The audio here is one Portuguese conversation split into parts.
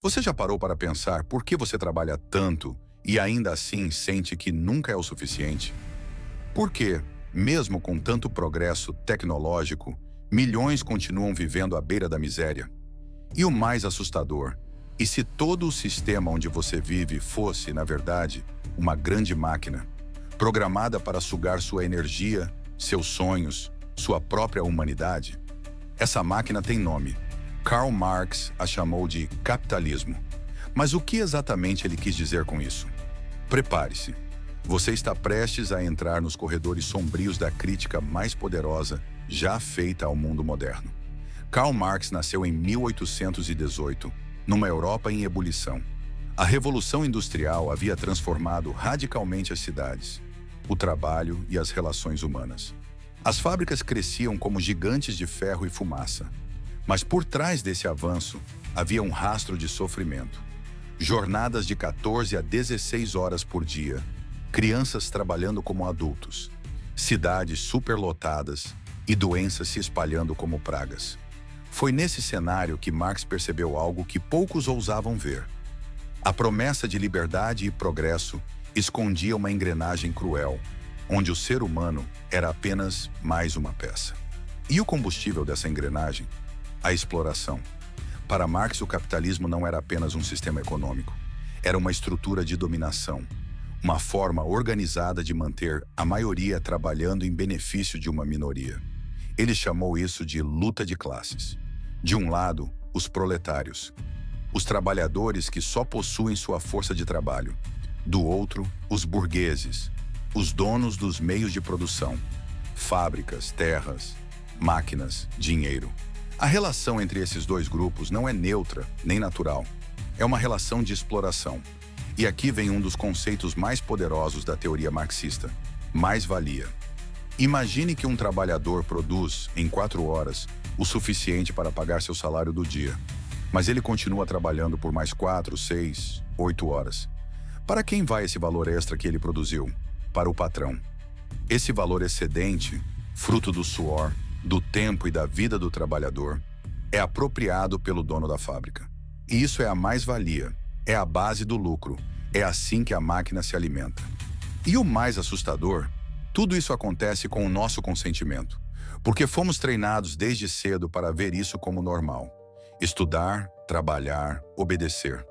Você já parou para pensar por que você trabalha tanto e ainda assim sente que nunca é o suficiente? Por que, mesmo com tanto progresso tecnológico, milhões continuam vivendo à beira da miséria? E o mais assustador, e se todo o sistema onde você vive fosse, na verdade, uma grande máquina, programada para sugar sua energia, seus sonhos, sua própria humanidade? Essa máquina tem nome. Karl Marx a chamou de capitalismo. Mas o que exatamente ele quis dizer com isso? Prepare-se. Você está prestes a entrar nos corredores sombrios da crítica mais poderosa já feita ao mundo moderno. Karl Marx nasceu em 1818, numa Europa em ebulição. A Revolução Industrial havia transformado radicalmente as cidades, o trabalho e as relações humanas. As fábricas cresciam como gigantes de ferro e fumaça. Mas por trás desse avanço, havia um rastro de sofrimento. Jornadas de 14 a 16 horas por dia, crianças trabalhando como adultos, cidades superlotadas e doenças se espalhando como pragas. Foi nesse cenário que Marx percebeu algo que poucos ousavam ver. A promessa de liberdade e progresso escondia uma engrenagem cruel, onde o ser humano era apenas mais uma peça. E o combustível dessa engrenagem? A exploração. Para Marx, o capitalismo não era apenas um sistema econômico. Era uma estrutura de dominação, uma forma organizada de manter a maioria trabalhando em benefício de uma minoria. Ele chamou isso de luta de classes. De um lado, os proletários, os trabalhadores que só possuem sua força de trabalho. Do outro, os burgueses, os donos dos meios de produção, fábricas, terras, máquinas, dinheiro. A relação entre esses dois grupos não é neutra nem natural. É uma relação de exploração. E aqui vem um dos conceitos mais poderosos da teoria marxista: mais-valia. Imagine que um trabalhador produz, em 4 horas, o suficiente para pagar seu salário do dia. Mas ele continua trabalhando por mais 4, 6, 8 horas. Para quem vai esse valor extra que ele produziu? Para o patrão. Esse valor excedente, fruto do suor, do tempo e da vida do trabalhador, é apropriado pelo dono da fábrica. E isso é a mais-valia, é a base do lucro, é assim que a máquina se alimenta. E o mais assustador, tudo isso acontece com o nosso consentimento, porque fomos treinados desde cedo para ver isso como normal. Estudar, trabalhar, obedecer,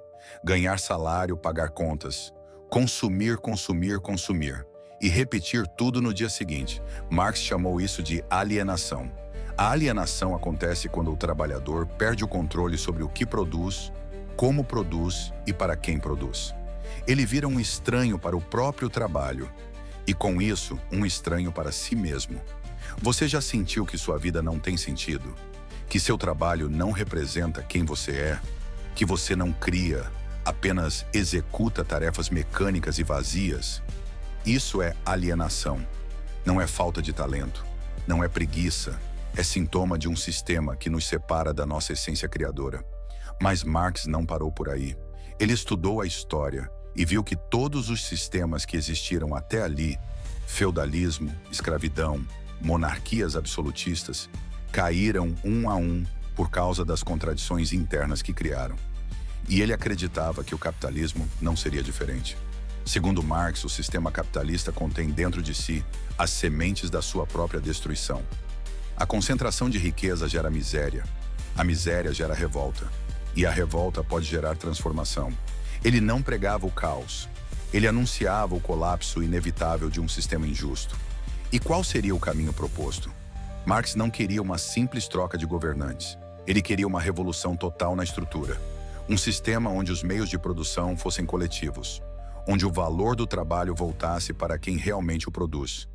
ganhar salário, pagar contas, consumir, consumir, consumir. E repetir tudo no dia seguinte. Marx chamou isso de alienação. A alienação acontece quando o trabalhador perde o controle sobre o que produz, como produz e para quem produz. Ele vira um estranho para o próprio trabalho e, com isso, um estranho para si mesmo. Você já sentiu que sua vida não tem sentido? Que seu trabalho não representa quem você é? Que você não cria, apenas executa tarefas mecânicas e vazias? Isso é alienação. Não é falta de talento, não é preguiça, é sintoma de um sistema que nos separa da nossa essência criadora. Mas Marx não parou por aí. Ele estudou a história e viu que todos os sistemas que existiram até ali, feudalismo, escravidão, monarquias absolutistas, caíram um a um por causa das contradições internas que criaram. E ele acreditava que o capitalismo não seria diferente. Segundo Marx, o sistema capitalista contém dentro de si as sementes da sua própria destruição. A concentração de riqueza gera miséria, a miséria gera revolta, e a revolta pode gerar transformação. Ele não pregava o caos, ele anunciava o colapso inevitável de um sistema injusto. E qual seria o caminho proposto? Marx não queria uma simples troca de governantes, ele queria uma revolução total na estrutura. Um sistema onde os meios de produção fossem coletivos, onde o valor do trabalho voltasse para quem realmente o produz.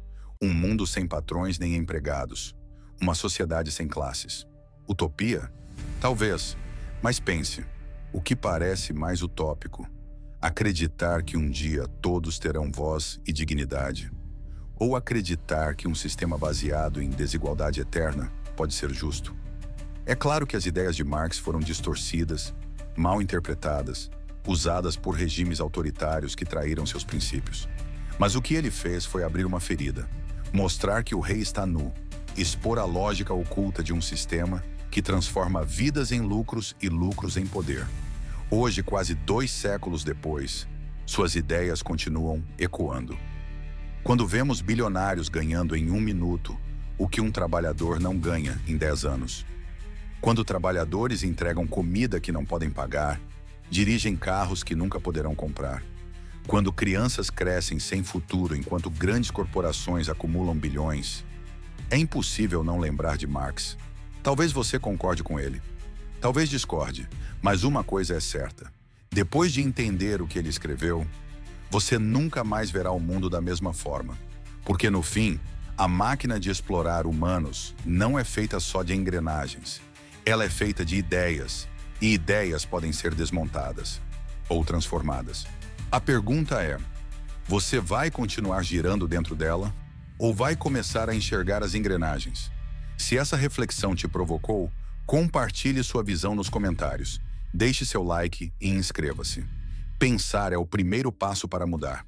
Um mundo sem patrões nem empregados. Uma sociedade sem classes. Utopia? Talvez. Mas pense, o que parece mais utópico? Acreditar que um dia todos terão voz e dignidade? Ou acreditar que um sistema baseado em desigualdade eterna pode ser justo? É claro que as ideias de Marx foram distorcidas, mal interpretadas, usadas por regimes autoritários que traíram seus princípios. Mas o que ele fez foi abrir uma ferida, mostrar que o rei está nu, expor a lógica oculta de um sistema que transforma vidas em lucros e lucros em poder. Hoje, quase 2 séculos depois, suas ideias continuam ecoando. Quando vemos bilionários ganhando em 1 minuto o que um trabalhador não ganha em 10 anos. Quando trabalhadores entregam comida que não podem pagar, dirigem carros que nunca poderão comprar. Quando crianças crescem sem futuro enquanto grandes corporações acumulam bilhões, é impossível não lembrar de Marx. Talvez você concorde com ele. Talvez discorde, mas uma coisa é certa. Depois de entender o que ele escreveu, você nunca mais verá o mundo da mesma forma. Porque no fim, a máquina de explorar humanos não é feita só de engrenagens. Ela é feita de ideias, e ideias podem ser desmontadas ou transformadas. A pergunta é: você vai continuar girando dentro dela ou vai começar a enxergar as engrenagens? Se essa reflexão te provocou, compartilhe sua visão nos comentários. Deixe seu like e inscreva-se. Pensar é o primeiro passo para mudar.